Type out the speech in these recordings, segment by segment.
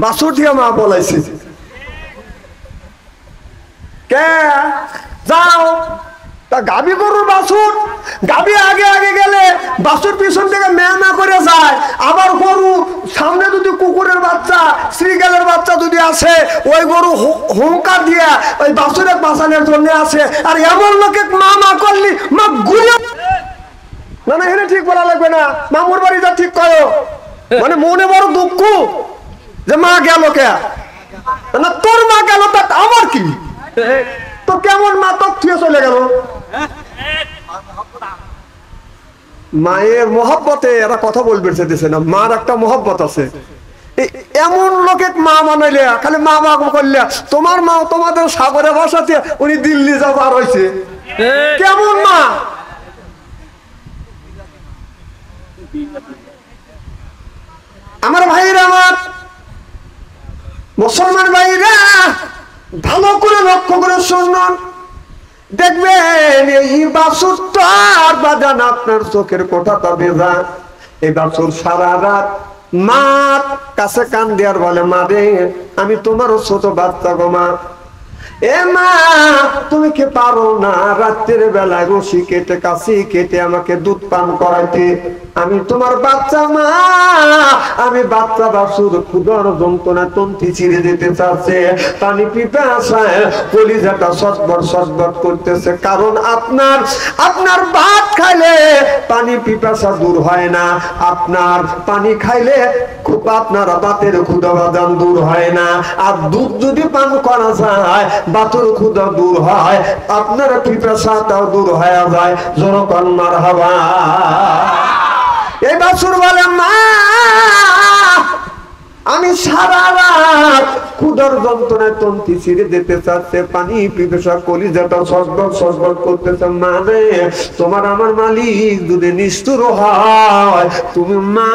বাছুর দিয়ে মা বলাইছে কে যাও তা গাবি গরুর বাছুর গাবি আগে আগে গেলে বাছুর পিছন থেকে মেয়া করে যায় আবার গরু সামনে যদি কুকুরের বাচ্চা শ্রীগালের বাচ্চা যদি আসে ওই গরু হুঙ্কার দিয়ে ওই বাছুরের বাঁচানোর জন্য আসে আর এমন লোকে মা মা করলি মা গুলে না না এখানে ঠিক বলা লাগবে না মামুর বাড়ি যা ঠিক করো মানে মনে বড় দুঃখ যে মা গেল কে না তোর মা গেল তা আমার কি তো কেমন মা তো থুয়ে চলে গেল মায়ের মহব্বতে এরা কথা বলবে চাইতেছে না মার একটা মহব্বত আছে এমন লোকে মা মানাইলে খালি মা মা করলে তোমার মা তোমাদের সাগরে ভাষাতে উনি দিল্লি যাবার হয়েছে কেমন মা আমার ভাইরা আমার মুসলমান ভাইরা ভালো করে লক্ষ্য করে শুনুন দেখবেন এই বাছুরটার বাজান আপনার চোখের কোঠাটা ভেজা এই বাছুর সারা রাত মার কাছে কান দেওয়ার বলে মা রে আমি তোমারও ছোট বাচ্চা গো মা এ মা তুমি কি পারো না রাত্রের বেলায় রশি কেটে কাশি কেটে আমাকে দুধ পান করাইতে আমি তোমার বাচ্চা মা আমি বাচ্চা বাছুর ক্ষুধার যন্ত্রণা তন্তি ছিঁড়ে দিতে চাচ্ছে পানি পিপাসায় কলিজাটা সটবট সটবট করতেছে কারণ আপনার ভাত খাইলে পানি পিপাসা দূর হয় না আপনার পানি খাইলে খুব আপনার বাতের ক্ষুধা বাদাম দূর হয় না আর দুধ যদি পান করা যায় বাতের ক্ষুধা দূর হয় আপনার পিপাসাটাও দূর হয়ে যায় জনগণ মারহাবা এই বাছুর বলে মা আমি সারা রাত ক্ষুধার যন্ত্রণায় তন্তি ছিঁড়ে দিতে চাচ্ছে পানি পিপাসা কলিজাটা সসবট সসবট করতেছে মানে তোমার আমার মালিক যদি নিষ্ঠুর হয় তুমি মা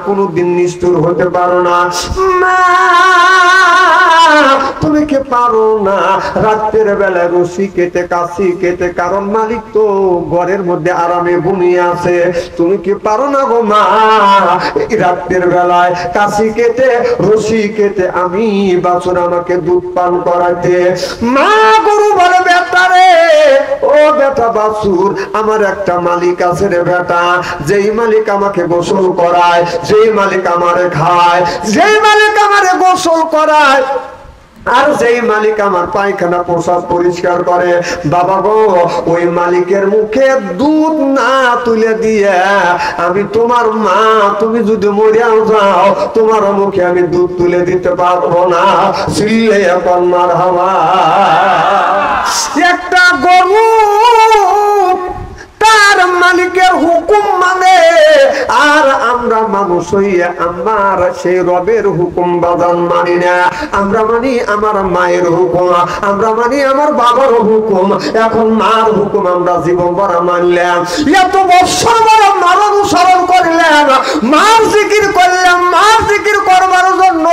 কোনোদিন নিষ্ঠুর হতে পারো না মা তুমি কি পারো না রাতের বেলায় রশি কেটে কাশি কেটে কারণ মালিক তো ঘরের মধ্যে আরামে ঘুমিয়ে আছে তুমি কি পারো না গো মা রাতের বেলায় কাশি কেটে রশি কেটে আমি বাছুর আমাকে দুধ পান করাইতে মা গরু বলে বেটা রে ও বেটা বাছুর আমার একটা মালিক আছে রে বেটা যেই মালিক আমাকে গোসল করায় যেই মালিক আমারে খায় যেই মালিক আমারে গোসল করায় আর যেই মালিক আমার পায়খানা প্রসাদ পরিষ্কার করে বাবা গো ওই মালিকের মুখে দুধ না তুলে দিয়ে আমি তোমার মা তুমি যদি মরিয়াও যাও তোমার মুখে আমি দুধ তুলে দিতে পারবো না সিলে এখন মারহাবা একটা গরু তার মালিকের হুকুম মানে আর আমরা মানুষ হইয়া আমার সেই রবের হুকুম বাজান মানি না আমরা মানি আমার মায়ের হুকুম আমরা মানি আমার বাবার হুকুম এখন মার হুকুম আমরা জীবন ভরা মানলাম এত বছর বড় মার অনুসরণ করলাম মার জিকির করলাম মার জিকির করবার জন্য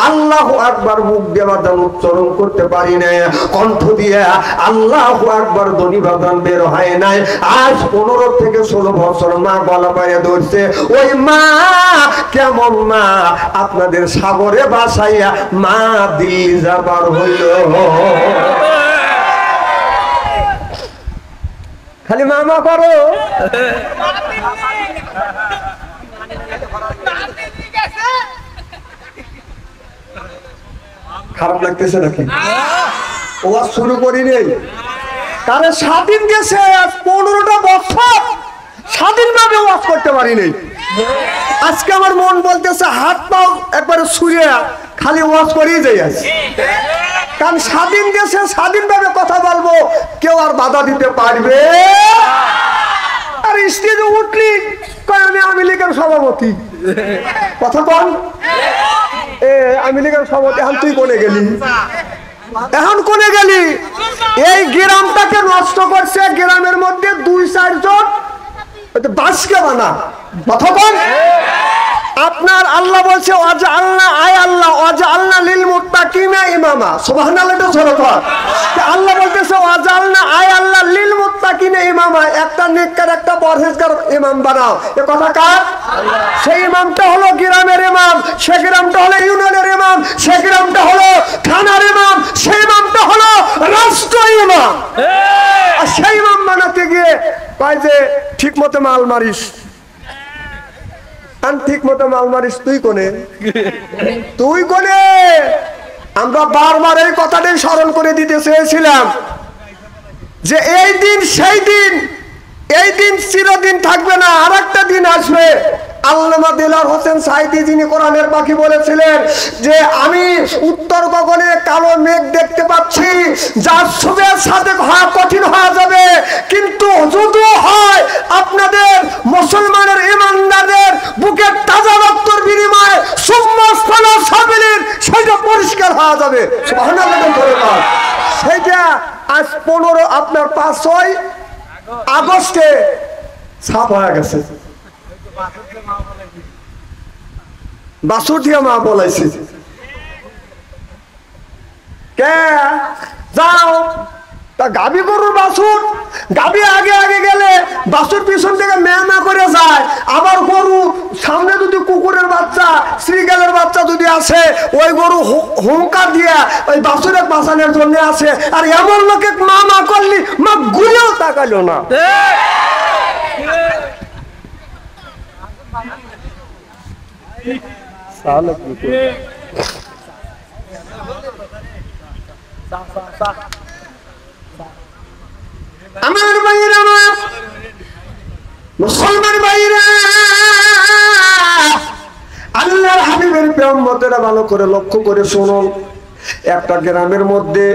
আল্লাহু আকবার মুখ দিয়ে বাজান উচ্চারণ করতে পারি না কণ্ঠ দিয়ে আল্লাহু আকবার ধ্বনি বাজান বের হয় নাই আজ 15 থেকে 16 বছর মা গলা পায়ে ধরছে ওই মা কেমন মা আপনাদের সাগরে বাসাইয়া মা দিল্লি যাবার হইল খালি মামা করো খারাপ লাগতেছে নাকি ওয়াজ শুরু করি নেই কারণ স্বাধীন গেছে 15টা বছর স্বাধীনভাবে ওয়াজ করতে পারি নাই আজকে আমার মন বলতেছে হাত পাও একবারে ছুঁড়ে খালি ওয়াজ করেই যাই আছি কারণ স্বাধীন গেছে স্বাধীনভাবে কথা বলবো কেউ আর বাধা দিতে পারবে আর স্টেজে উঠলি কয় আমি আওয়ামী লীগের সভাপতি কথা বল আওয়ামী লীগের সভাপতি এখন তুই কোনে গেলি এখন কোনে গেলি এই গ্রামটাকে নষ্ট করছে গ্রামের মধ্যে 2-4 জন বাসকে বানা কথা বল আপনার আল্লাহ বলছে ওয়াজআলনা আয় আল্লাহ ওয়াজআলনা লিল মুত্তাকিনা ইমামা সুবহানাল্লাহ এটা জোরে কর আল্লাহ বলতেছে ওয়াজআলনা আয় আল্লাহ লিল মুত্তাকিনা ইমামা একটা নেককার একটা পরহেজগার ইমাম বানাও এ কথা কার আল্লাহ সেই ইমামটা হলো গ্রামের ইমাম সেই গ্রামটা হলো ইউনিয়নের ইমাম কয় যে ঠিক মতো মাল মারিস, ঠিক মতো মাল মারিস তুই কোনে, তুই কোনে। আমরা বারবার এই কথাটাই স্মরণ করে দিতে চেয়েছিলাম যে এই দিন সেই দিন, এই দিন চিরদিন থাকবে না, আর একটা দিন আসবে। আল্লামা দেলার হোসেন সাঈদী যিনি কোরআনের পাখি বলেছিলেন যে আমি উত্তর গগনে কালো মেঘ দেখতে পাচ্ছি, যার ছুঁয়ে সাথে হওয়া কঠিন হয়ে যাবে, কিন্তু যদি হয় আপনাদের মুসলমানের ইমানদারদের বুকের তাজা রক্তের বিনিময়ে সেটা পরিষ্কার হয়ে যাবে। সুবহানাল্লাহ। সেটা আজ 15 আপনার 5 আগস্টে ছাপ হয়ে গেছে। বাসুর দিয়ে মা বলাইছে কে যাও তা গাবি গরুর বাসুর, গাবি আগে আগে গেলে বাসুর পিছন থেকে মেয়া করে যায়, আবার গরু সামনে যদি কুকুরের বাচ্চা শ্রীগালের বাচ্চা যদি আসে ওই গরু হুঙ্কার দিয়ে ওই বাসুরের বাঁচানোর জন্য আসে। আর এমন লোকে মা মা করলি মা ঘুরেও তাকালো না। আমার ভাইরা, মুসলমান ভাইরা, আল্লাহর হাবিবের উম্মতেরা ভালো করে লক্ষ্য করে শুনুন। একটা গ্রামের মধ্যে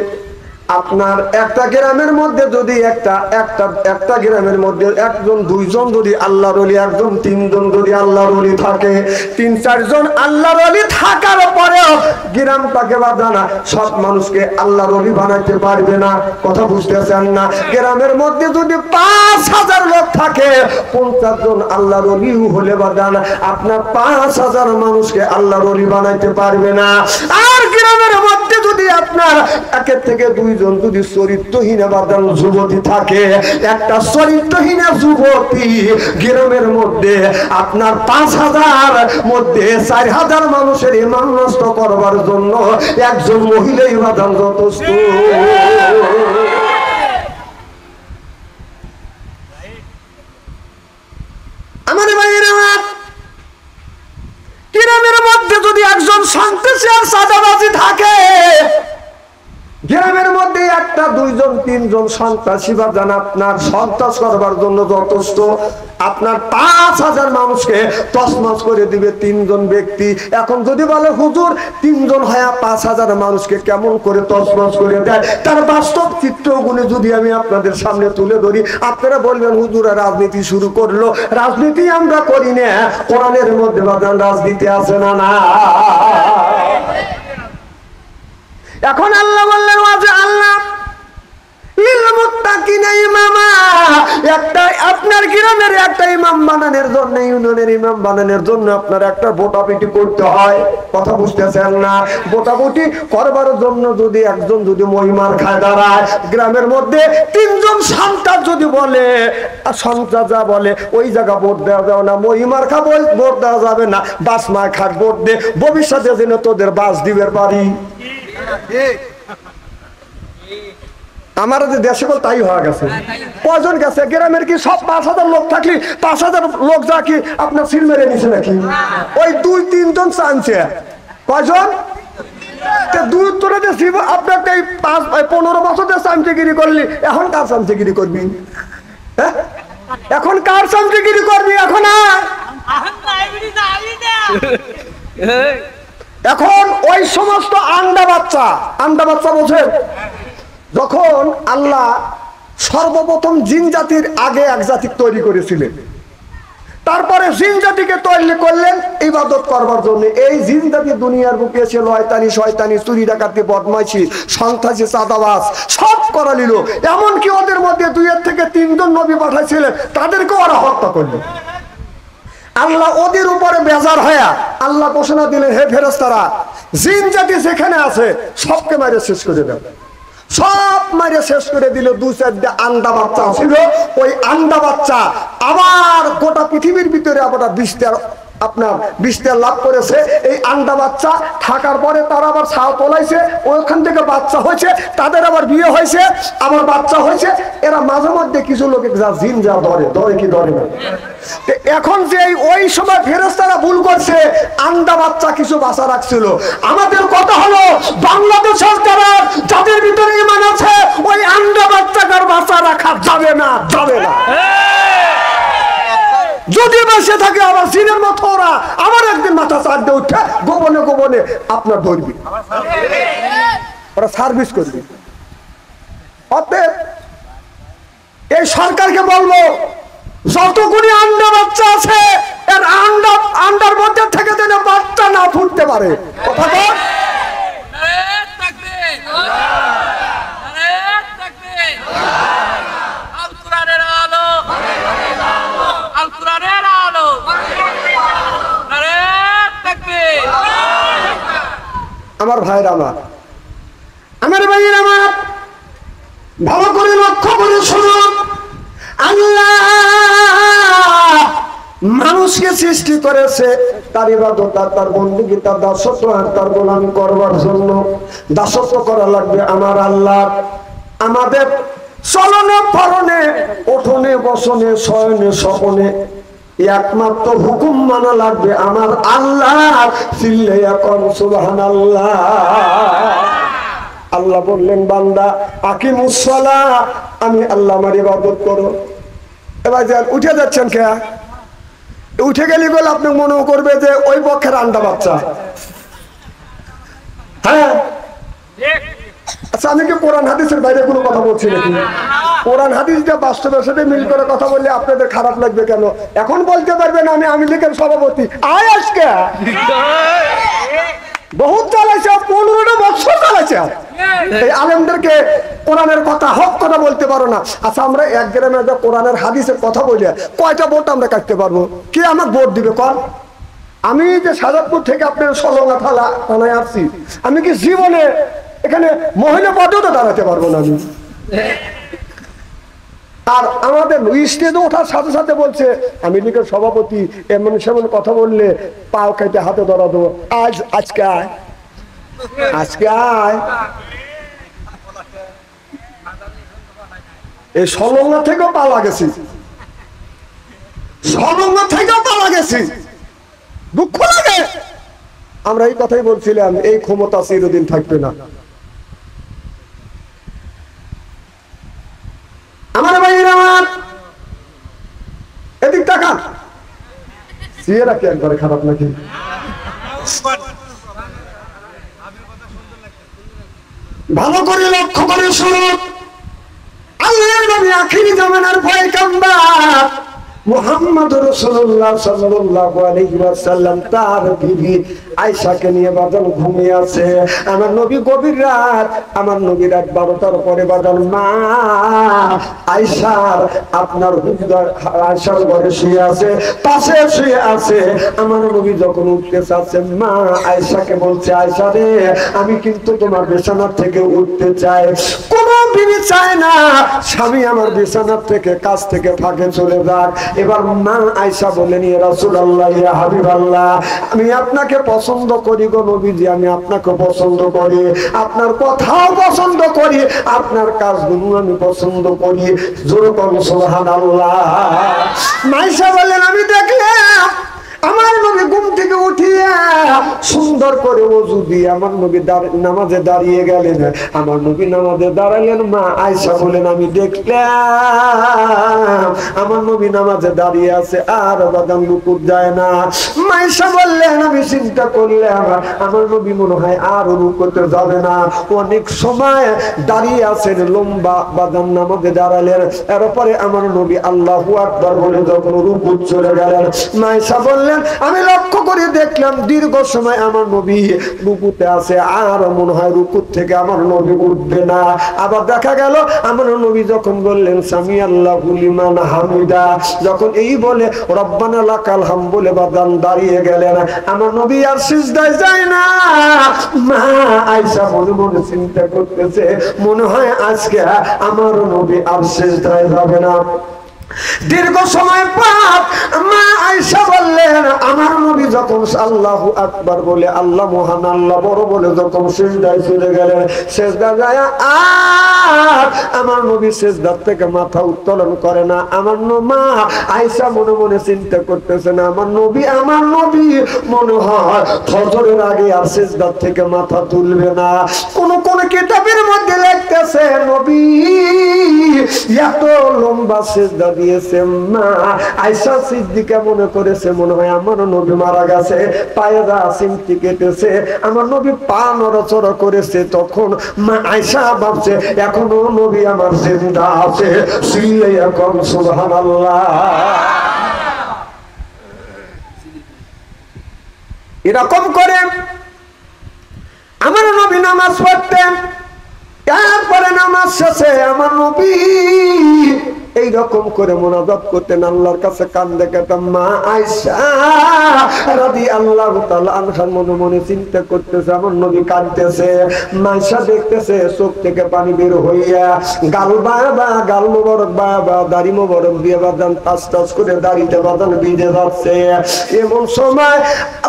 আপনার একটা গ্রামের মধ্যে যদি একটা গ্রামের মধ্যে একজন দুইজন যদি আল্লাহর ওলি, একজন তিনজন যদি আল্লাহর ওলি থাকে, 3-4 জন আল্লাহর ওলি থাকার পরেও গ্রামটাকে বাঁধানা সব মানুষকে আল্লাহর ওলি বানাইতে পারবে না। কথা বুঝতেছেন না? গ্রামের মধ্যে যদি 5000 লোক থাকে, 50 জন আল্লাহর ওলি হলে বাঁধানা আপনার 5000 মানুষকে আল্লাহর ওলি বানাইতে পারবে না। আর গ্রামের মধ্যে যদি আপনার 1 থেকে 2 জন যদি চরিত্রহীন বাদান যুবতী থাকে, একটা চরিত্রহীন যুবতী গ্রামের মধ্যে আপনার 5000 মধ্যে 4000 মানুষের ঈমান নষ্ট করবার জন্য একজন মহিলাই বাদান যথেষ্ট। আমার ভাইয়েরা, গ্রামের মধ্যে যদি একজন সন্ত্রাসী আর চাঁদাবাজি থাকে, গ্রামের মধ্যে 1, 2, 3 জন সন্ত্রাসী বা জান আপনার সন্ত্রাস করবার জন্য যথেষ্ট। আপনার 5000 মানুষকে তছনছ করে দিবে 3 জন ব্যক্তি। এখন যদি বলে হুজুর 3 জন হয় 5000 মানুষকে কেমন করে তছনছ করে দেয়, তার বাস্তব চিত্রগুলো যদি আমি আপনাদের সামনে তুলে ধরি, আপনারা বলবেন হুজুর রাজনীতি শুরু করলো। রাজনীতি আমরা করি না, কোরআনের মধ্যে বাজান রাজনীতি আছে না? না। এখন আল্লাহ বললেন আল্লাহ আপনার গ্রামের একটা ইমাম বানানোর জন্য, ইউনিয়নের ইমাম বানানোর জন্য আপনার একটা ভোটাভুটি করতে হয়। কথা বুঝতেছেন না? ভোটাভুটি করবার জন্য যদি একজন যদি মহিমার খায় দাঁড়ায়, গ্রামের মধ্যে 3 জন সন্তান যদি বলে, সন্তান যা বলে ওই জায়গা ভোট দেওয়া যাবে না, মহিমার খা ভোট দেওয়া যাবে না, বাস মায় খাট ভোট দে, ভবিষ্যতে যেন তোদের বাস দিবের পারি। আমাদের দেশে তাই হয়ে গেছে। কয়জন গেছে গ্রামের কি সব 5000 লোক থাকলি 5000 লোক যা কি আপনার সিল মেরে নিছে নাকি? ওই 2-3 জন চানছে। কয়জন? 2 তোরা যে আপনার 15 বছর যে চামচেগিরি করলি, এখন কার চামচেগিরি করবি? হ্যাঁ, এখন কার চামচেগিরি করবি? এখন এখন ওই সমস্ত আন্ডা বাচ্চা বোঝেন, যখন আল্লাহ সর্বপ্রথম জিন জাতির আগে এক জাতি তৈরি করেছিলেন, তারপরে জিন জাতিকে তৈরি করলেন ইবাদত করবার জন্য। এই জিন জাতি দুনিয়ার বুকে এসে লয়তানি শয়তানি চুরি ডাকাতি বদমাইশি সন্ত্রাসী চাঁদাবাজ সব করা নিল। এমনকি ওদের মধ্যে 2 থেকে 3 জন নবী পাঠাইছিলেন, তাদেরকে ওরা হত্যা করলো। আল্লাহ ওদের উপরে বেজার হয়ে আল্লাহ ঘোষণা দিলেন, হে ফেরেশতারা, জিন জাতি যেখানে আছে সবকে মারে শেষ করে দেন। সব মারে শেষ করে দিল। 2-4টা আন্ডা বাচ্চা ছিল, ওই আন্ডা বাচ্চা আবার গোটা পৃথিবীর ভিতরে আবার বিস্তার আপনার বিস্তার লাভ করেছে। এই আন্ডা বাচ্চা থাকার পরে তারা আবার ছাও তোলাইছে, ওইখান থেকে বাচ্চা হয়েছে, তাদের আবার বিয়ে হয়েছে, আবার বাচ্চা হয়েছে। এরা মাঝে মধ্যে কিছু লোকে যা জিন যা ধরে কি ধরে না। এখন যে ওই সময় ফেরেশতারা ভুল করছে, আন্ডা বাচ্চা কিছু বাঁচা রাখছিল। আমাদের কথা হলো বাংলাদেশের যারা যাদের ভিতরে ঈমান আছে, ওই আন্ডা বাচ্চাটার বাঁচা রাখা যাবে না, যাবে না। যদি বসে থাকে আবার সিনের মতো ওরা আবার একদিন মাথা চাটতে উঠে গোপনে গোপনে আপনার ধরবি, ওরা সার্ভিস করবে। অতএব এই সরকারকে বলবো, যতগুলি আন্ডা বাচ্চা আছে এর আন্ডার মধ্যে থেকে যেন বাচ্চা না ফুটতে পারে। কথা বল। আমার ভাইয়ের আমার ভাইয়ের আমার ভালো করে লক্ষ্য করে শুনুন। আল্লাহ মানুষকে সৃষ্টি করেছে তার ইবাদত আর তার বندگی, তার দাসত্ব আর তার গোলামি করবার জন্য। দাসত্ব করা লাগবে আমার আল্লাহ। আমাদের চলনে ফরনে, ওঠনে বসনে, শয়নে স্বপনে একমাত্র হুকুম মানা লাগবে আমার আল্লাহ। চিল্লে এখন সুবহানাল্লাহ। আল্লাহ বললেন, বান্দা আকিমুস সালাহ, আমি আল্লাহ আমার ইবাদত করো। এবার উঠে যাচ্ছেন কে? উঠে গেলে বলে আপনি মনে করবে যে ওই পক্ষের আন্ডা বাচ্চা। হ্যাঁ, আচ্ছা আমি কি কোরআন হাদিসের বাইরে কোনো কথা বলছি নাকি? কোরআন হাদিসটা বাস্তবের সাথে মিল করে কথা বললে আপনাদের খারাপ লাগবে কেন? এখন বলতে পারবেন আমি আওয়ামী লীগের সভাপতি। আয় আজকে বহুত চালাইছে, 15টা বছর চালাইছে। এই আলেমদেরকে কোরআনের কথা হক কথা বলতে পারো না। আচ্ছা আমরা এক গ্রামে কোরআনের হাদিসের কথা বলে কয়টা ভোট আমরা কাটতে পারবো? কে আমার ভোট দিবে কর? আমি যে সাজাদপুর থেকে আপনার সলঙ্গা থানায় আসছি, আমি কি জীবনে এখানে মহিলা পদেও তো দাঁড়াতে পারবো না আমি। আর আমাদের স্টেজে ওঠার সাথে সাথে বলছে আমি লীগের সভাপতি, এমন সেমন কথা বললে পাও খাইতে হাতে ধরা দেবো। আজকে আয়, আজকে আয়। এই সলঙ্গা থেকেও পালা গেছি, সলঙ্গা থেকেও পালা গেছি। দুঃখ লাগে। আমরা এই কথাই বলছিলাম, এই ক্ষমতা চিরদিন থাকবে না। আমার ভাইয়ের আমার এদিক তাকান। সিয়েরা কি একবারে খারাপ নাকি? ভালো করে লক্ষ্য করে শুনুন। আল্লাহর নবী আখিরি জামানার পয়গম্বর মুহাম্মদ রাসূলুল্লাহ সাল্লাল্লাহু আলাইহি ওয়াসাল্লাম তার বিবি আয়েশাকে নিয়ে বাজার ঘুমিয়ে আছে। আমার নবী গভীর রাত, আমার নবী রাত 12টার পরে বাজার মা আয়েশার আপনার হুজুর আয়েশার ঘরে শুয়ে আছে, পাশে শুয়ে আছে। আমার নবী যখন উঠতে চাচ্ছে, মা আয়েশাকে বলছে, আয়েশা রে আমি কিন্তু তোমার বিছানা থেকে উঠতে চাই। কোন বিবি চায় না স্বামী আমার বিছানা থেকে কাছ থেকে ফাঁকে চলে যাক। এবার মা আয়েশা বলেন, ইয়া রাসূলুল্লাহ, ইয়া হাবিবাল্লাহ, আমি আপনাকে পছন্দ করি গো নবীজি, আমি আপনাকে পছন্দ করি, আপনার কথাও পছন্দ করি, আপনার কাজগুলো আমি পছন্দ করি। জোরে বলুন সুবহানাল্লাহ। আয়েশা বলেন, আমি দেখলাম আমার নবী ঘুম থেকে উঠিয়া সুন্দর করে ওযু দিয়ে আমার নবী নামাজে দাঁড়িয়ে গেলেন। আমার নবী নামাজে দাঁড়ালেন। মা আয়েশা বলেন, আমি দেখলাম আমার নবী নামাজে দাঁড়িয়ে আছে, আর বাদাম রুকুত যায় না। মা আয়েশা বললেন, আমি চিন্তা করলাম আমার নবী মনে হয় আর রুকুতে যাবে না। অনেক সময় দাঁড়িয়ে আছেন, লম্বা বাদাম নামাজে দাঁড়ালেন। এরপরে আমার নবী আল্লাহু আকবার বলে যখন রুকুত চলে গেলেন, মা আয়েশা বললেন, আমি লক্ষ্য করে দেখলাম দীর্ঘ সময় আমার নবী রুকুতে আছে, আর মনে হয় রুকুত থেকে আমার নবী উঠবে না। আবার দেখা গেল আমার নবী যখন বললেন সামি আল্লাহু লিমান হামিদা, যখন এই বলে রব্বানা লাকাল হামদ বলে বাদান দাঁড়িয়ে গেলেন, আমার নবী আর সিজদায় যায় না। মা আয়েশা মনে মনে চিন্তা করতেছে, মনে হয় আজকে আমার নবী আর সিজদায় যাবে না। দীর্ঘ সময় পর মা আয়েশা বললেন, আমার নবী যখন আল্লাহু আকবার বলে, আল্লাহ মহান, আল্লাহ বড় বলে যখন সিজদায় চলে গেলেন, সিজদা যায় আর আমার নবী সিজদার থেকে মাথা উত্তোলন করে না। আমার মা আয়েশা মনে মনে চিন্তা করতেছেন, আমার নবী মনে হয় ফজরের আগে আর সিজদার থেকে মাথা তুলবে না। কোন কোন কিতাবের মধ্যে লিখতেছে নবী এত লম্বা সিজদা দিয়েছে, মা আয়েশা সিদ্দিকা মনে করেছে মনে হয় আমার নবী মারা গেছে, পায়েরা সিমটি কেটেছে, আমার নবী পা নড়াচড়া করেছে। তখন মা আয়েশা ভাবছে এখনো নবী আমার জিন্দা আছে, চিল্লাইয়া কোন সুবহানাল্লাহ। এরকম করে আমার নবী নামাজ পড়তেন। তারপরে নামাজ শেষে আমার নবী এইরকম করে মুনাজাত করতেন, আল্লাহর কাছে কান্দে কেটেন। মা আয়েশা রাদিয়াল্লাহু তাআলা আনহা মনে মনে চিন্তা করতেছে আমার নবী কাঁদতেছে। মা আয়েশা দেখতেছে চোখ থেকে পানি বের হইয়া গাল বাবা, গাল মোবারক বাবা, দাড়ি মোবারক দিয়ে বাদান টাচ টাচ করে দাড়িতে বাদান ভিজে যাচ্ছে। এমন সময়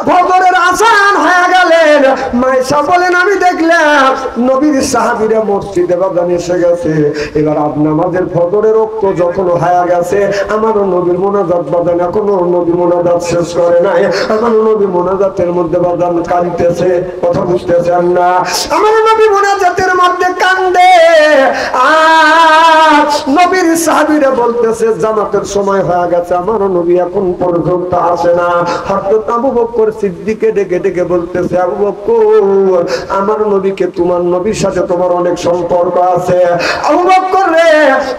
ফজরের আযান হয়ে গেলেন। মা আয়েশা বলেন আমি দেখলাম নবীর সাহাবীরা মসজিদে বাদান এসে গেছে। এবার আপনি আমাদের ফজরের রক্ত যখন হয়ে গেছে, আমার নবীর মোনাজাত বাদান এখনো নবী মোনাজাত শেষ করে নাই। আমার নবী মোনাজাতের মধ্যে বাদান কাঁদতেছে, কথা বুঝতেছেন না? আমার নবী মোনাজাতের মধ্যে কান্দে আর নবীর সাহাবীরা বলতেছে জামাতের সময় হয়ে গেছে, আমার নবী এখন পর্যন্ত আসে না। হযরত আবু বকর সিদ্দিককে ডেকে ডেকে বলতেছে, আবু বকর আমার নবীকে, তোমার নবীর সাথে তোমার অনেক সম্পর্ক আছে। আবু বকর রে,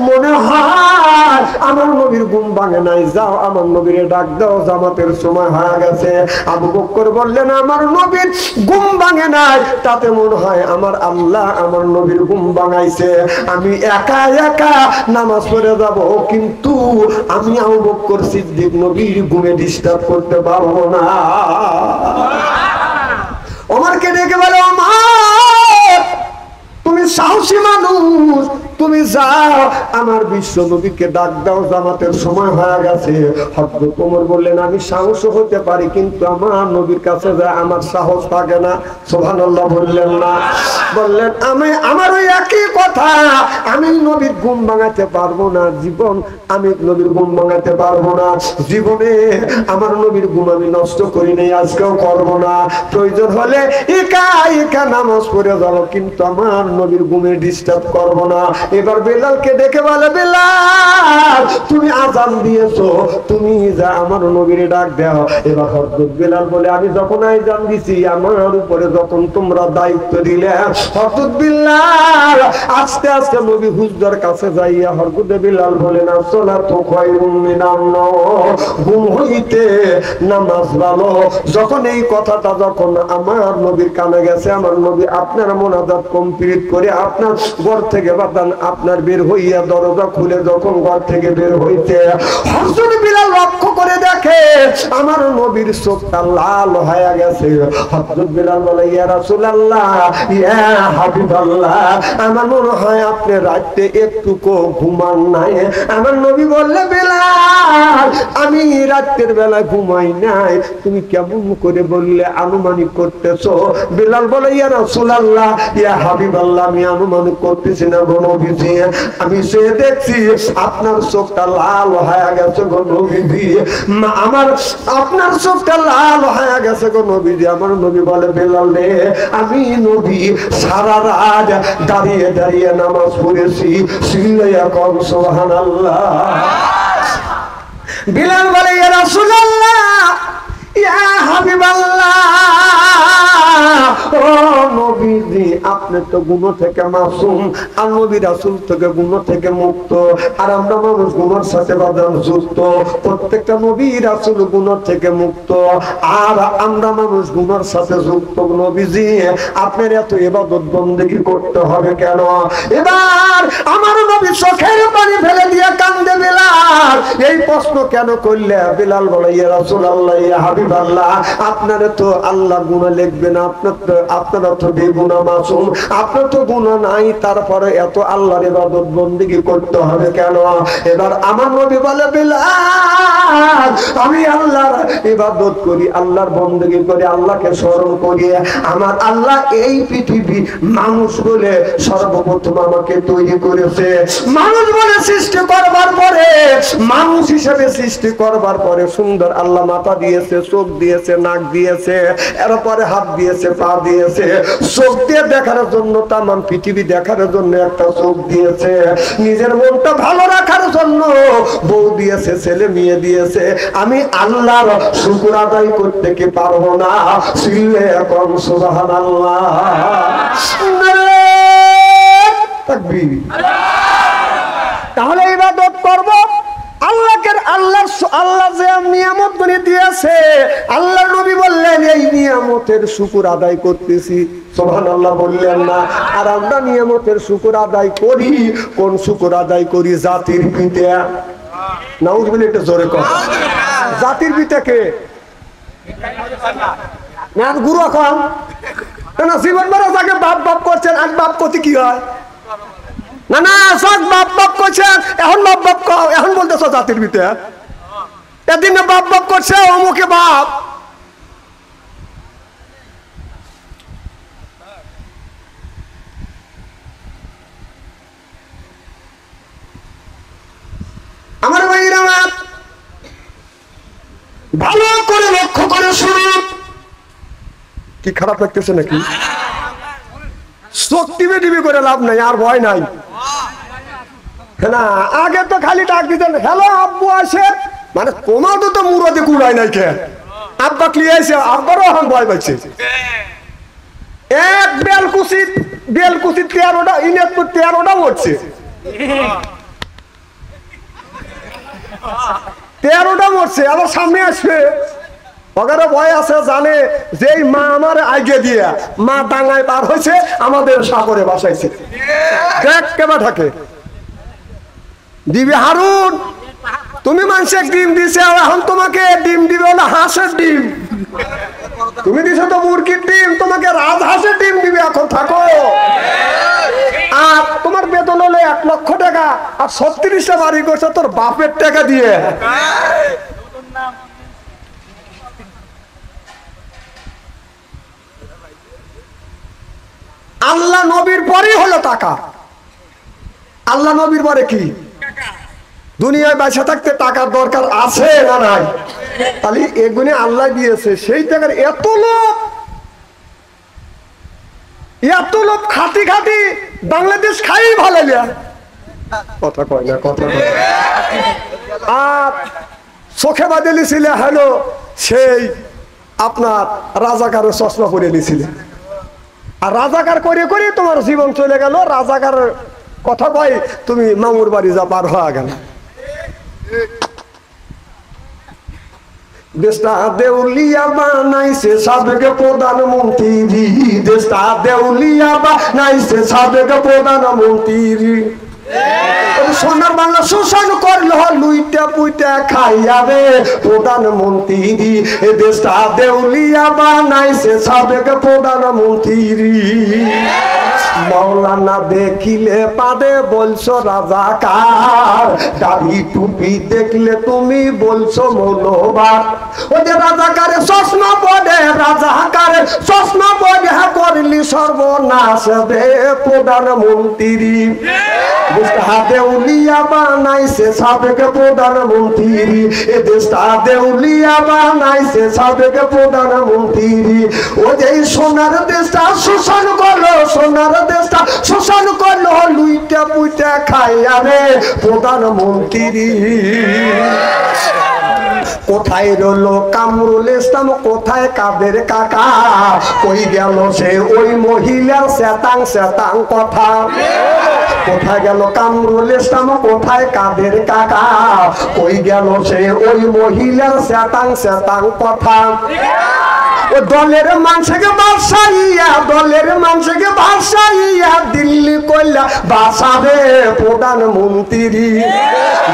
মনে হয় আমার নবীর ঘুম ভাঙে নাই, যাও আমার নবীরে ডাক দাও, জামাতের সময় হয়ে গেছে। আবু বকর বললেন আমার নবীর ঘুম ভাঙে নাই, তাতে মনে হয় আমার আল্লাহ আমার নবীর ঘুম ভাঙাইছে। আমি একা একা নামাজ পড়ে যাব, কিন্তু আমি আবু বকর সিদ্দিক নবীর ঘুমে ডিস্টার্ব করতে পারবো না। ওমরকে ডেকে বলে, ওমর তুমি সাহসী মানুষ, তুমি যাও আমার বিশ্ব নবীকে ডাক দাও, জামাতের সময় হয়ে গেছে। হযরত ওমর বললেন আমি সাহস হতে পারি, কিন্তু আমার নবীর কাছে যা আমার সাহস থাকে না। সুবহানাল্লাহ বললেন না? বললেন আমি আমার ওই একই কথা, আমি নবীর ঘুম ভাঙাতে পারবো না, আমি নবীর ঘুম ভাঙাতে পারবো না। জীবনে আমার নবীর ঘুম আমি নষ্ট করি নাই, আজকেও করবো না। প্রয়োজন হলে একা একা নামাজ পড়ে যাবো, কিন্তু আমার নবীর ঘুমে ডিস্টার্ব করবো না। এবার বেলালকে ডেকে বলে, বেলাল তুমি আযান দিয়েছো, তুমি যা আমার নবীরে ডাক দাও। এবার হযরত বেলাল বলে, আমি যখন আযান দিছি আমার উপরে যখন তোমরা দায়িত্ব দিলে, হযরত বেলাল আস্তে আস্তে নবী হুজুরের কাছে যাইয়া হযরত বেলাল বলেন, আসসালাতু খায়রুম মিনান নাওম, ঘুম হইতে নামাজ ভালো। যখন এই কথাটা যখন আমার নবীর কানে গেছে, আমার নবী আপনার মুনাজাত কমপ্লিট করে আপনার ঘর থেকে বাদান আপনার বের হইয়া দরজা খুলে যখন ঘর থেকে বের হইতে হযরত বিলাল লক্ষ্য করে দেখে আমার নবীর চোখটা লাল হয়ে গেছে। হযরত বিলাল বলে, ইয়া রাসূলুল্লাহ, ইয়া হাবিবাল্লাহ, আমার মনে হয় আপনি রাতে একটুকু ঘুমান নাই। আমার নবী বললে, বিলাল আমি রাতের বেলা ঘুমাই নাই, তুমি কেমন করে বললে আনুমানিক করতেছো? বিলাল বলে, ইয়া রাসূলুল্লাহ, ইয়া হাবিবাল্লাহ, আমি আনুমানিক করতেছি না গো নবীজি, আমি সে দেখছি আপনার চোখটা লাল হয়ে গেছে গো নবীজি, আমার আপনার চোখটা লাল হয়ে গেছে গো নবীজি। আমার নবী বলে, বেলাল রে, আমি নবী সারা রাত দাঁড়িয়ে দাঁড়িয়ে নামাজ পড়েছি, চিল্লাইয়া কও সুবহানাল্লাহ। বিলাল বলে, ইয়া রাসূলুল্লাহ, ইয়া হাবিবাল্লাহ, ও নবীজি আপনি তো গুনাহ থেকে মাসুম, আর নবী রাসূল থেকে গুনাহ থেকে মুক্ত, আর আমরা মানুষ গুনার সাথে বাঁধন যুক্ত। প্রত্যেকটা নবী রাসূল গুনাহ থেকে মুক্ত, আর আমরা মানুষ গুনার সাথে যুক্ত। নবীজি আপনার এত ইবাদত বন্দেগী করতে হবে কেন? এবার আমার নবী চোখের পানি ফেলে দিয়ে কান্দে। বিলাল এই প্রশ্ন কেন করলে? বিলাল বলে, ইয়া রাসূলুল্লাহ, ইয়া হাবিবাল্লাহ, আপনারা তো আল্লাহ গুনাহ লিখবে না, আপনারা তো বেগুনাহ মাসুম, আপনার তো গুনাহ নাই, তারপরে এত আল্লাহর ইবাদত বন্দেগী করতে হবে কেন? এবার আমার নবী বলে, বিলাল আমি আল্লাহর ইবাদত করি, আল্লাহর বন্দেগী করি, আল্লাহকে স্মরণ করি। আমার আল্লাহ এই পৃথিবী মানুষ বলে সর্বপ্রথম আমাকে তৈরি করেছে। মানুষ বলে সৃষ্টি করবার পরে, মানুষ হিসেবে সৃষ্টি করবার পরে সুন্দর আল্লাহ মাথা দিয়েছে, চোখ দিয়েছে, নাক দিয়েছে, এরপরে হাত দিয়েছে, পা দিয়েছে। চোখ দিয়ে দেখার জন্য, তাম পৃথিবী দেখার জন্য একটা চোখ দিয়েছে। নিজের মনটা ভালো রাখার জন্য বউ দিয়েছে, ছেলে মেয়ে দিয়েছে। আমি আল্লাহর শুকর আদায় করতে কি পারবো না? সিলে এখন সুবহানাল্লাহ, তাকবীর। তাহলে ইবাদত করব আল্লাহকে। আল্লাহ যে নিয়ামত করে দিয়েছে, আল্লাহর নবী বললেন এই নিয়ামতের শুকর আদায় করতেছি, সুবহানাল্লাহ বললেন না? আর আমরা নিয়ামতের শুকর আদায় করি, কোন শুকর আদায় করি? জাতির পিতা। নাউজুবিল্লাহ, একটু জোরে কর। জাতির পিতা কে? না গুরু এখন না, জীবন ভরা যাকে বাপ বাপ করছেন, আজ বাপ করতে কি হয়? না না, সব বাপ বাপ করছেন, এখন বাপ বাপ এখন বলতেছ জাতির পিতা। এদিন বাপ বাপ করছে, অমুকে বাপ। আমার ভাইরা ভালো করে লক্ষ্য করে শুনুন। কি খারাপ লাগতেছে নাকি? চোখ টিপে টিপে করে লাভ নাই, আর ভয় নাই না। আগে তো খালি ডাক দিতেন, হ্যালো আব্বু আসে, মানে তোমার তো মুরদে কুড়াই নাই খেয়ে আব্বা ক্লিয়াইছে, আব্বারও এখন ভয় পাচ্ছে। এক বেলকুচি 13টা, ইনাদপুর 13টা মরছে, 13টা মরছে, আবার সামনে আসবে। ওখানে ভয় আছে, জানে যে মা আমার আগে দিয়া মা ডাঙায় পার হয়েছে, আমাদের সাগরে বাসাইছে। দেখ কেবা থাকে দিবি হারুন, তুমি মানুষের ডিম দিছে, এখন তোমাকে ডিম দিবে না হাঁসের ডিম। তুমি দিছো তো মুরগির ডিম, তোমাকে রাজহাঁসের ডিম দিবে। এখন থাকো। আর তোমার বেতন হলো 1 লক্ষ টাকা, আর 36টা বাড়ি করছে তোর বাপের টাকা দিয়ে। আল্লাহ নবীর পরে হলো টাকা। আল্লাহ নবীর পরে কি? দুনিয়ায় বেঁচে থাকতে টাকার দরকার আছে না নাই? তাহলে এগুনে আল্লাহ দিয়েছে, সেই টাকার এত লোক খাটি খাটি বাংলাদেশ খাই ভালো কথা কয় না, কথা কয়। আর চোখে বাঁধে নিছিলে হলো সেই আপনার রাজাকারের চশমা পরে নিছিলে, আর রাজাকার করে করে তোমার জীবন চলে গেল। রাজাকার কথা কয় তুমি মামুর বাড়ি যা পার হয়ে গেল। দেশটা দেউলিয়া বানাইছে সাবেক প্রধানমন্ত্রী, দেশটা দেউলিয়া বানাইছে সাবেক প্রধানমন্ত্রী। সোনার বাংলা শোষণ করলো, লুইটা পুইটা খাইয়াবে প্রধানমন্ত্রী। এ দেশটা দেউলিয়া বানাইছে সাবেক প্রধানমন্ত্রী। মৌলানা দেখিলে পাদে বলছো রাজাকার, দাড়ি টুপি দেখলে তুমি বলছো মৌলবাদ। ওই যে রাজাকারে চশমা পড়ে, রাজাকারে চশমা পড়ে করলি সর্বনাশ রে প্রধানমন্ত্রী। দেশটা দেউলিয়া বানাইছে সাবেক প্রধানমন্ত্রী, এ দেশটা দেউলিয়া বানাইছে সাবেক প্রধানমন্ত্রী। ও যে সোনার দেশটা শোষণ করলো, সোনার দেশটা শোষণ করলো, লুইটা পুইটা খাইয়া রে প্রধানমন্ত্রী। কোথায় রইল কামরুল ইসলাম, কোথায় কাদের কাকা? কই গেল সে ওই মহিলার শ্বেতাং শ্বেতাং কথা? কোথায় গেল কামরুল ইসলাম, কোথায় কাদের কাকা? কই গেল সে ওই মহিলার শ্বেতাং শ্বেতাং কথা? ও দলের মানুষকে বাসাইয়া, দলের মানুষকে বাসাইয়া দিল্লি কইলা বাসাবে প্রধানমন্ত্রী।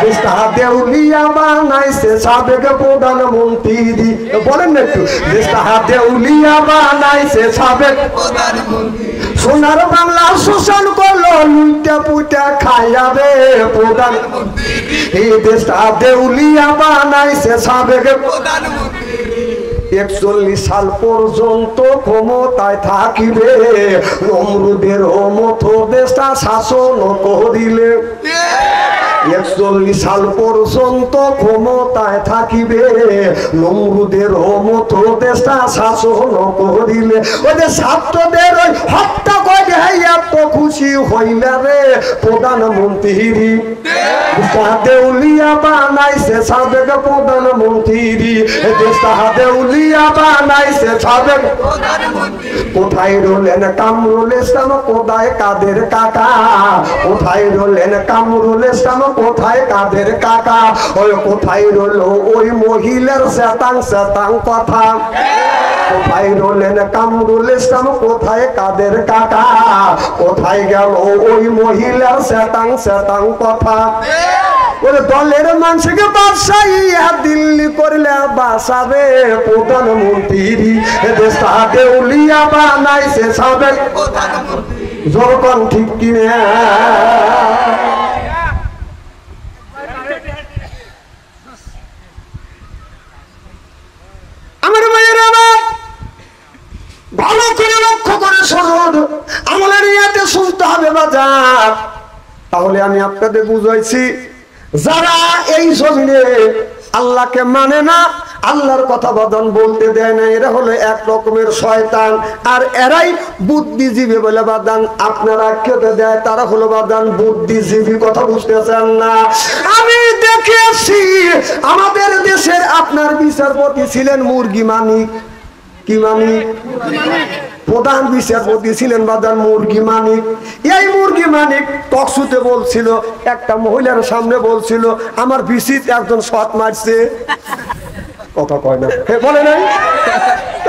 দেশটা দেউলিয়া বানাইছে সাবেক প্রধানমন্ত্রী। বলেন না একটু, দেশটা দেউলিয়া বানাইছে সাবেক প্রধানমন্ত্রী। সোনার বাংলা শোষণ করলো লুইটা পুইটা খাইয়াবে প্রধানমন্ত্রী এই দেশটা দেউলিয়া বানাইছে সাবেক প্রধানমন্ত্রী 41 সাল পর্যন্ত ক্ষমতায় থাকিবে নমরুদের মতো দেশটা শাসন করিলে 41 সাল পর্যন্ত ক্ষমতায় থাকিবে নমরুদের মতো দেশটা শাসন করিলে ওদের ছাত্রদের ওই হত্যা করে এত খুশি হইলে রে প্রধানমন্ত্রী দেউলিয়া বানাইছে সাবেক প্রধানমন্ত্রী দেশটা দেউলিয়া বানাইছে সাবেক প্রধানমন্ত্রী কোথায় রলেন কামরুল ইসলাম কোথায় কাদের কাকা কোথায় রলেন কামরুল ইসলাম কোথায় কাদের কাকা ওই কোথায় রইল ওই মহিলার শতাং শতাং কথা কোথায় রলেন কামরুল ইসলাম কোথায় কাদের কাকা কোথায় গেল ওই মহিলার শতাং শতাং কথা ওই দলের মানুষকে বাদশাহী দিল্লি করলে বাসাবে প্রধানমন্ত্রী দেশটা দেউলিয়া বানাইছে সাবেক প্রধানমন্ত্রী যখন ঠিক কিনে আমার ভাইয়েরা ভালো করে লক্ষ্য করে শুনুন আমলের ইয়াতে শুনতে হবে বাজার তাহলে আমি আপনাদের বুঝাইছি যারা এই জমিনে আল্লাহকে মানে না আল্লাহর কথা বাদান বলতে দেয় না এরা হলো এক রকমের শয়তান আর এরাই বুদ্ধিজীবী বলে বাদান আপনারা খেতে দেয় তারা হলো বাদান বুদ্ধিজীবী কথা বুঝতেছেন না আমি দেখেছি আমাদের দেশের আপনার বিচারপতি ছিলেন মুরগি মানিক কি মানিক প্রধান বিচারপতি ছিলেন বাদান মুরগি মানিক এই মুরগি মানিক টকশুতে বলছিল একটা মহিলার সামনে বলছিল আমার বিসিত একজন শট মারছে কথা কয় না বলে নাই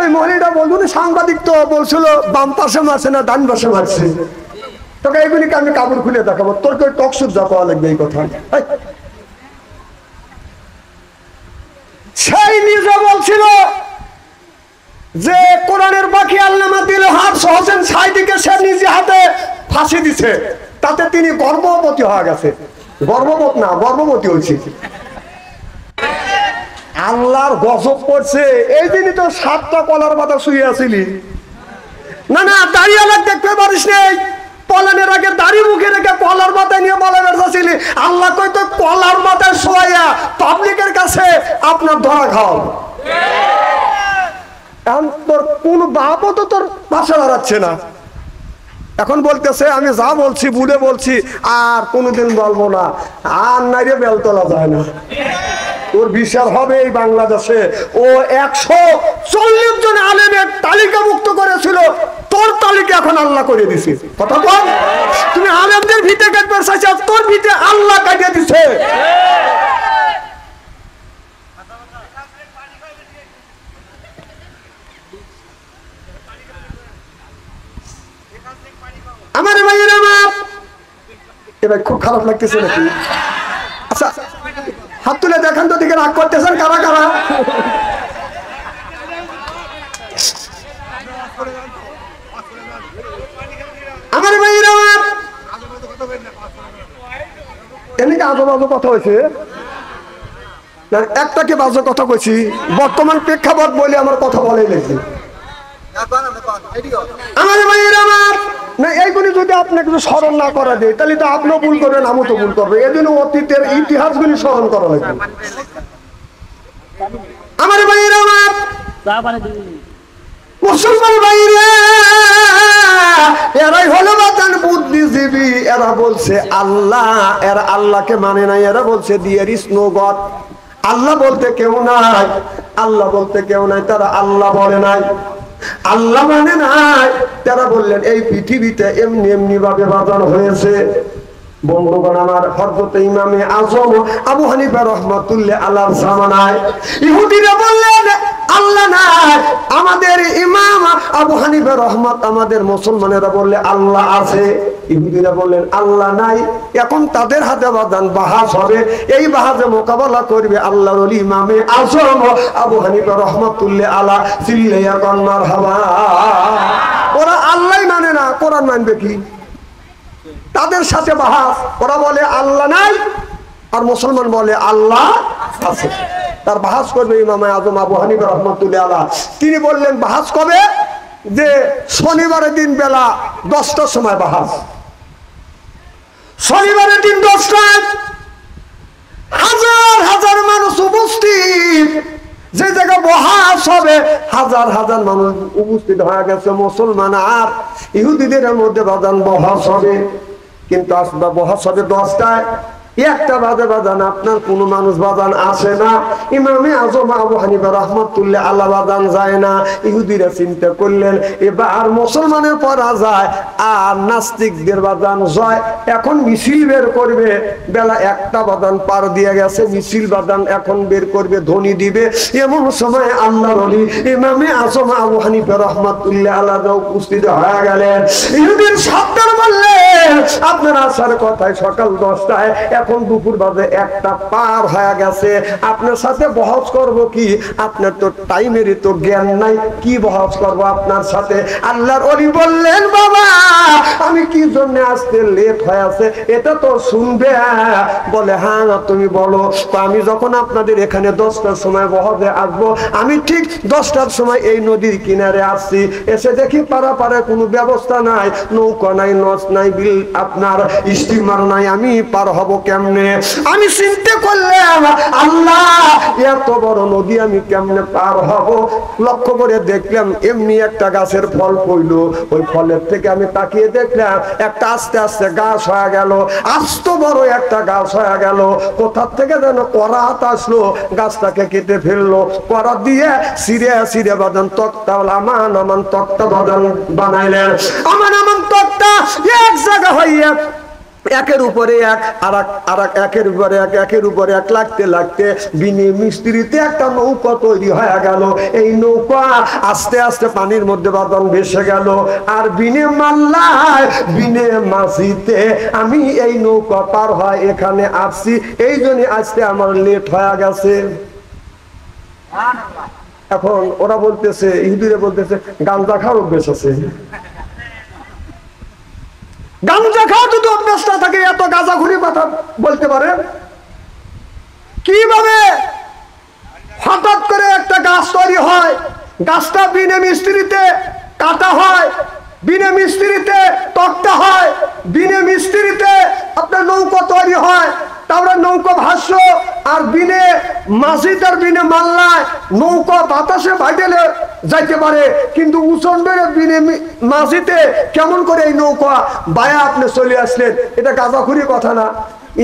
ওই মহিলাটা বলবো না সাংবাদিক তো বলছিল বাম পাশে মারছে না ডান পাশে মারছে তোকে এগুলিকে আমি কাপড় খুলে দেখাবো তোর কেউ টকশুট যা পাওয়া লাগবে এই কথা সেই নিজে বলছিল যে কোরআনের বাকি আল্লামা দিল হাত হোসেন সাইদিকে সে নিজে হাতে ফাঁসি দিছে তাতে তিনি গর্ভবতী হয়ে গেছে গর্ভবতী হয়েছে আল্লাহর গজব পড়ছে এই দিনই তো 7টা কলার পাতা শুয়ে আছিলি না না দাঁড়িয়ে আলাক দেখতে পারিস নেই পলানের আগে দাড়ি মুখে রেখে কলার মাথায় নিয়ে পলানের যাচ্ছিলি আল্লাহ কইতো কলার মাথায় শোয়া পাবলিকের কাছে আপনার ধরা খাও এখন তোর কোন বাপও তো তোর পাশে দাঁড়াচ্ছে না এখন বলতেছে আমি যা বলছি বুড়ে বলছি আর কোনোদিন বলবো না আর নাইরে বেল তোলা যায় না ওর বিচার হবে এই বাংলাদেশে ও 140 জন আলেমের তালিকা মুক্ত করেছিল তোর তালিকা এখন আল্লাহ করে দিছে কথা বল তুমি আলেমদের ভিতে কাটবে চাইছ তোর ভিতে আল্লাহ কাটিয়ে দিছে আমার ভাইয়েরা এবার খুব খারাপ লাগতেছে নাকি আচ্ছা হাত তুলে দেখেন তো দিকে রাগ করতেছেন কারা কারা আমার ভাইয়েরা এমনিকে আজব আজব কথা হয়েছে একটাকে বাজে কথা কইছি বর্তমান প্রেক্ষাপট বলে আমার কথা বলে লেগেছে আমার ভাইয়েরা না এইগুলি যদি আপনাকে স্মরণ না করা যায় তাহলে তো আপনিও ভুল করবেন আমিও তো ভুল করবো এই জন্য অতীতের ইতিহাসগুলি স্মরণ করা লাগবে আমার ভাইয়েরা মুসলমান ভাইরা এরাই হলো বাদান বুদ্ধিজীবী এরা বলছে আল্লাহ এরা আল্লাহকে মানে নাই এরা বলছে দেয়ার ইজ নো গড আল্লাহ বলতে কেউ নাই আল্লাহ বলতে কেউ নাই তারা আল্লাহ বলে নাই আল্লাহ মানে নাই তারা বললেন এই পৃথিবীতে এমনি এমনি ভাবে বাজানো হয়েছে বন্ধুগণ আমার হযরত ইমামে আযম আবু হানিফা রাহমাতুল্লাহ আলাইহির জামানায় ইহুদিরা বললেন আল্লাহ নাই আমাদের ইমাম আবু হানিফা রহমত আমাদের মুসলমানেরা বললে আল্লাহ আছে ইহুদিরা বললেন আল্লাহ নাই এখন তাদের হাতে বাদান বাহাস হবে এই বাহাসে মোকাবেলা করবে আল্লাহর ওলি ইমামে আযম আবু হানিফা রাহমাতুল্লাহ আলাইহি চিল্লাইয়া কোন মারহাবা ও ওরা আল্লাহ মানে না, কোরআন মানবে কি? তাদের সাথে বাহাস। ওরা বলে আল্লাহ নাই, আর মুসলমান বলে আল্লাহ আছে। তার বাহাস করবে ইমাম আজম আবু হানিফা রাহমাতুল্লাহ আলাইহি। তিনি বললেন বাহাস কবে? যে শনিবারের দিন বেলা 10টার সময় বাহাস। শনিবারের দিন 10টায় হাজার হাজার মানুষ উপস্থিত, যে জায়গা বহাস হবে হাজার হাজার মানুষ উপস্থিত হয়ে গেছে। মুসলমান আর ইহুদিদের মধ্যে বাজান বহাস হবে, কিন্তু আসবা বহাস হবে 10টায়। 1টা বাজে বাজান আপনার কোন মানুষ বাজান আসে না। ইমামে আজম আবু হানিফা রাহমাতুল্লাহ আলাইহি বাজান যায় না। ইহুদিরা চিন্তা করলেন এবার মুসলমানের পড়া যায় আর নাস্তিকদের বাজান যায়। এখন মিছিল বের করবে, বেলা 1টা বাজান পার দিয়ে গেছে, মিছিল বাজান এখন বের করবে, ধ্বনি দিবে। এমন সময় আল্লাহর ওলি ইমামে আজম আবু হানিফা রাহমাতুল্লাহ আলাইহি উপস্থিত হয়ে গেলেন। ইহুদির সর্দার বললেন আপনার আসার কথায় সকাল 10টায়, এখন দুপুর বাজে 1টা পার হয়ে গেছে, আপনার সাথে বহস করব কি? আপনার তো টাইমেরই তো জ্ঞান নাই, কি বহস করব আপনার সাথে? আল্লাহর ওলি বললেন বাবা আমি কি জন্য আসতে লেট হয়ে আছে এটা তো শুনবে। বলে হ্যাঁ তুমি বলো। আমি যখন আপনাদের এখানে 10টার সময় বহসে আসবো, আমি ঠিক 10টার সময় এই নদীর কিনারে আসছি, এসে দেখি পারাপারে কোনো ব্যবস্থা নাই, নৌকা নাই, নস নাই, বিল আপনার স্টিমার নাই, আমি পার হব কেমনে? আমি চিন্তা করলাম আল্লাহ এত বড় নদী আমি কেমনে পার হব? লক্ষ্য করে দেখলাম এমনি একটা গাছের ফল পড়লো, ওই ফলের থেকে আমি তাকিয়ে দেখলাম একটা আস্তে আস্তে গাছ হয়ে গেল, আস্ত বড় একটা গাছ হয়ে গেল। কোথা থেকে যেন করাত আসলো, গাছটাকে কেটে ফেললো, করাত দিয়ে সিরে সিরে বাদান তক্তা আমান আমান তক্তা বাদান বানাইলেন। আমান আমান তক্তা এক জায়গা হইয়া একের উপরে এক আর একের উপরে এক একের উপরে এক লাগতে লাগতে বিনে মিস্ত্রিতে একটা নৌকা তৈরি হয়ে গেল। এই নৌকা আস্তে আস্তে পানির মধ্যে বাদন ভেসে গেল। আর বিনে মাল্লায় বিনে মাঝিতে আমি এই নৌকা পার হয় এখানে আসছি, এই জন্য আজকে আমার লেট হয়ে গেছে। এখন ওরা বলতেছে, ইহুদিরা বলতেছে গাঁজা খাওয়ার অভ্যেস আছে। গাঁজা খাওয়া যদি অভ্যাস না থাকে এত গাঁজা ঘুরি কথা বলতে পারে কিভাবে? হঠাৎ করে একটা গাছ তৈরি হয়, গাছটা বিনে মিস্ত্রিতে কাটা হয়, বিনে মিস্ত্রিতে তক্তা হয়, বিনে মিস্ত্রিতে আপনার নৌকা তৈরি হয়, তারপরে নৌকা ভাষ্য আর বিনে মাঝিটার বিনে মাল্লায় নৌকা বাতাসে ভাইটেলে যাইতে পারে, কিন্তু উচন্ডের বিনে মাঝিতে কেমন করে এই নৌকা বায়া আপনি চলে আসলেন? এটা গাঁজাখুরি কথা না?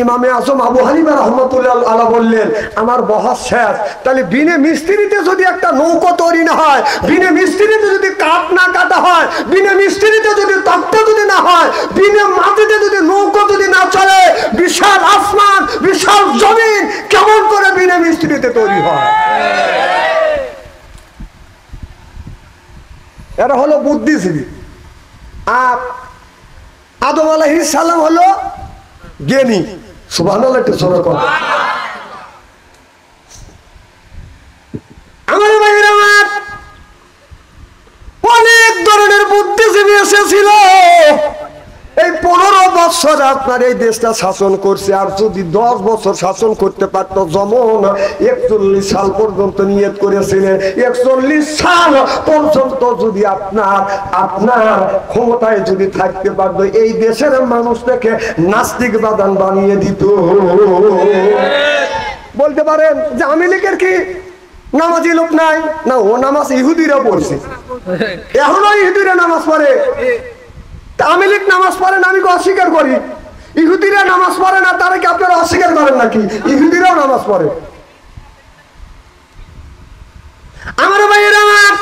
ইমামে আজম আবু হানিফা রাহমাতুল্লাহ আলাইহি বললেন আমার বহস শেষ। তাহলে বিনে মিস্ত্রিতে যদি একটা নৌকা তৈরি না হয়, বিনে মিস্ত্রিতে যদি কাঠ না কাটা হয়, বিনে মিস্ত্রিতে যদি তক্তা যদি না হয়, বিনে মাটিতে যদি নৌকা যদি না চলে, বিশাল আসমান বিশাল জমিন কেমন করে বিনে মিস্ত্রিতে তৈরি হয়? এরা হলো বুদ্ধিজীবী। আর আদম আলাইহিস সালাম হলো জ্ঞানী। সুবহানাল্লাহ, একটু জোরে বলো। আমার ভাইরা আমার অনেক ধরনের বুদ্ধিজীবী এসেছিল। এই 15 বছর আপনার এই দেশটা শাসন করছে। আর যদি 10 বছর শাসন করতে পারত, যেমন 41 সাল পর্যন্ত নিয়ত করেছিলেন, 41 সাল পর্যন্ত যদি আপনার ক্ষমতায় যদি থাকতে পারতো, এই দেশের মানুষটাকে নাস্তিক বাদান বানিয়ে দিত। বলতে পারেন যে আওয়ামী লীগের কি নামাজি লোক নাই? না, ও নামাজ ইহুদিরা পড়ছে, এখনো ইহুদিরা নামাজ পড়ে। আওয়ামী লীগ নামাজ পড়ে না আমি অস্বীকার করি, ইহুদিরা নামাজ পড়ে না তারা কি আপনারা অস্বীকার করেন নাকি? ইহুদিরাও নামাজ পড়ে। আমার ভাইয়েরা আমার,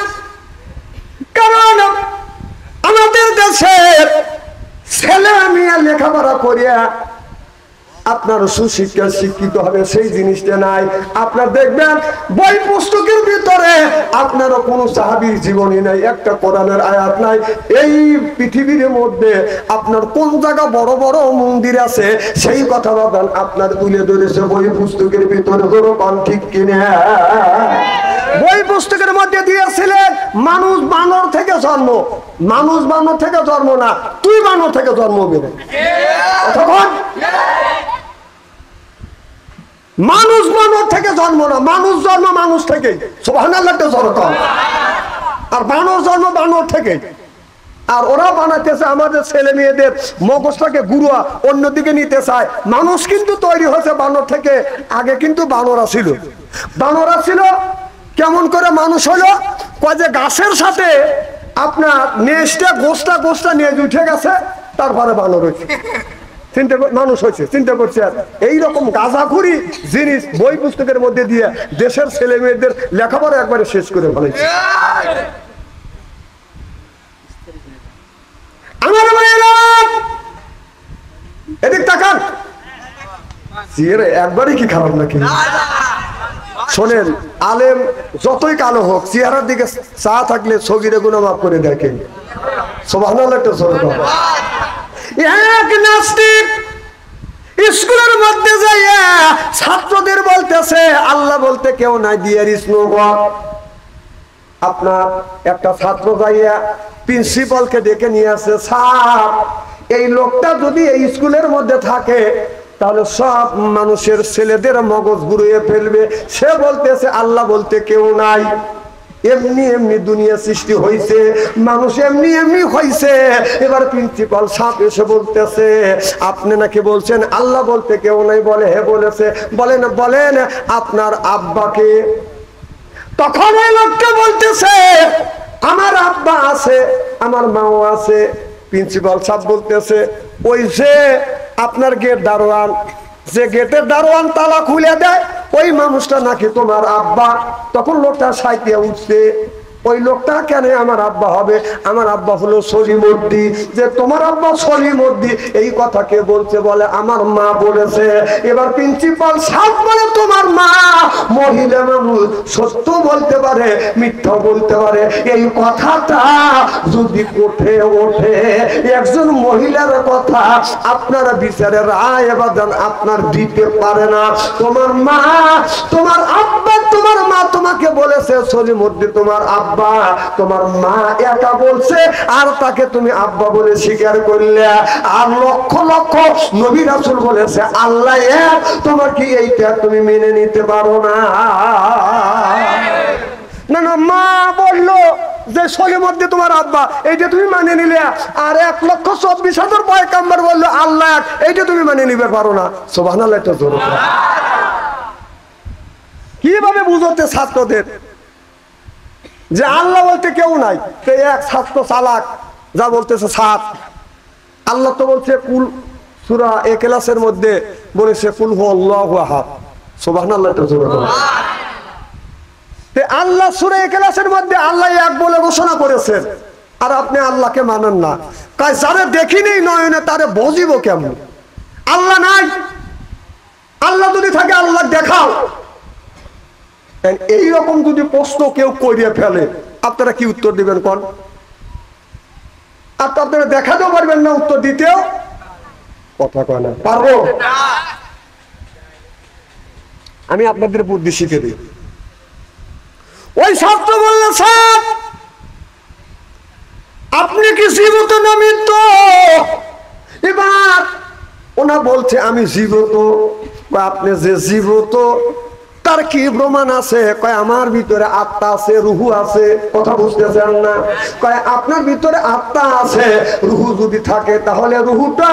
কারণ আমাদের দেশের ছেলে মেয়ে লেখাপড়া করিয়া আপনার সুশিক্ষা শিক্ষিত হবে সেই জিনিসটা নাই। আপনার দেখবেন বই পুস্তকের ভিতরে আপনারও কোনো সাহাবীর জীবনী নাই, একটা কোরআনের আয়াত নাই। এই পৃথিবীর মধ্যে আপনার কোন জায়গা বড় বড় মন্দির আছে সেই কথা আপনার তুলে ধরেছে বই পুস্তকের ভিতরে। ঠিক কিনা? বই পুস্তকের মধ্যে দিয়েছিলেন মানুষ বানর থেকে জন্ম, মানুষ বানর থেকে জন্ম না, তুই বানর থেকে জন্ম হবে। তখন মানুষ বানর থেকে জন্ম না, মানুষ জন্ম মানুষ থেকে, সুবহানাল্লাহ জোরে কর। আর বানর জন্ম বানর থেকে। আর ওরা বানাতেছে আমাদের ছেলে মেয়েদের মগজটাকে গুরুয়া অন্যদিকে নিতে চায়। মানুষ কিন্তু তৈরি হয়েছে বানর থেকে, আগে কিন্তু বানরা ছিল। বানরা ছিল কেমন করে মানুষ হলো, কয় যে গাছের সাথে আপনার নেজটা গোস্তা নিয়ে উঠে গেছে, তারপরে বানর হয়েছে, মানুষ হয়েছে। চিন্তা করছে আর এইরকম গাঁজাখুরি জিনিস বই পুস্তকের মধ্যে দিয়ে দেশের ছেলে মেয়েদের লেখাপড়া একবারে শেষ করে ফেলেছে। আমার ভাইয়েরা এদিক তাকান, একবারই কি খারাপ নাকি? শোনেন, আলেম যতই কালো হোক চেহারার দিকে চা থাকলে ছবিরে গুনাহ মাফ করে দেখেন। সুবহানাল্লাহ। এক নাস্তিক স্কুলের মধ্যে যাইয়া ছাত্রদের বলতেছে আল্লাহ বলতে কেউ নাই, ডিয়ার ইজ নো গড। আপনার একটা ছাত্র যাইয়া প্রিন্সিপালকে ডেকে নিয়ে আসে, স্যার এই লোকটা যদি এই স্কুলের মধ্যে থাকে তাহলে সব মানুষের ছেলেদের মগজ ঘুরিয়ে ফেলবে। সে বলতেছে আল্লাহ বলতে কেউ নাই, এমনি এমনি দুনিয়া সৃষ্টি হয়েছে, মানুষ এমনি এমনি হয়েছে। এবার প্রিন্সিপাল সাহেব এসে বলতেছে আপনি নাকি বলছেন আল্লাহ বলতে কেউ নাই? বলে হে বলেছে। বলেন আপনার আব্বাকে? তখন এই লোকটা বলতেছে আমার আব্বা আছে, আমার মাও আছে। প্রিন্সিপাল সাহেব বলতেছে ওই যে আপনার গেট দারোয়ান, যে গেটের দারোয়ান তালা খুলে দেয়, ওই মানুষটা নাকি তোমার আব্বা। তখন লোকটা সাইতে উঠছে, ওই লোকটা কেন আমার আব্বা হবে? আমার আব্বা হলো সলিমুদ্দি। যে তোমার আব্বা সলিমুদ্দি এই কথা কে বলছে? বলে আমার মা বলেছে। এবার প্রিন্সিপাল সাহেব বলে তোমার মা মহিলা মানুষ, সত্য বলতে পারে মিথ্যা বলতে পারে, এই কথাটা যদি কোঠে ওঠে একজন মহিলার কথা আপনারা বিচারের রায় এবার আপনার দিতে পারে না। তোমার মা, তোমার আব্বা, তোমার মা তোমাকে বলেছে সলিমুদ্দি তোমার আব্বা, তোমার মা একা বলছে আর তাকে তুমি আব্বা বলে স্বীকার করলে। আর লক্ষ লক্ষ নবী রাসূল বলেছে আল্লাহ এক, তোমার কি এইটা তুমি মেনে নিতে পারো না? না না, মা বললো যে সলিমুদ্দি তোমার আব্বা, এইটা তুমি মানে নিলে। আর 1,24,000 পয়গম্বর বললো আল্লাহ এক, এইটা তুমি মানে নিতে পারো না। সুবহানাল্লাহ। কিভাবে বুঝতে ছাত্রদের যে আল্লাহ বলতে কেউ নাই? তো এক ছাত্র চালাক যা বলতেছে সাত, আল্লাহ তো বলছে কুল, সূরা ইখলাসের মধ্যে বলেছে কুল হুয়াল্লাহু আহাদ। সুবহানাল্লাহ। তে আল্লাহ সূরা ইখলাসের মধ্যে আল্লাহ এক বলে ঘোষণা করেছেন, আর আপনি আল্লাহকে মানেন না। কয় যারে দেখিনি নয়নে তারে বুঝিব কেমন? আল্লাহ নাই, আল্লাহ যদি থাকে আল্লাহ দেখাও। এইরকম যদি প্রশ্ন কেউ করিয়ে ফেলে আপনারা কি উত্তর দিবেন কোন? আর তো আপনারা দেখাতেও পারবেন না, উত্তর দিতেও কথা কয় না পারবো। আমি আপনাদের বুদ্ধি শিখে দিই। ওই ছাত্র বললেন স্যার আপনি কি জীবিত না মৃত্যু? এবার ওনা বলছে আমি জীবিত। আপনি যে জীবিত তার কি প্রমাণ আছে? কয় আমার ভিতরে আত্মা আছে, রুহু আছে। কথা বুঝতেছেন না? কয় আপনার ভিতরে আত্মা আছে, রুহু যদি থাকে তাহলে রুহুটা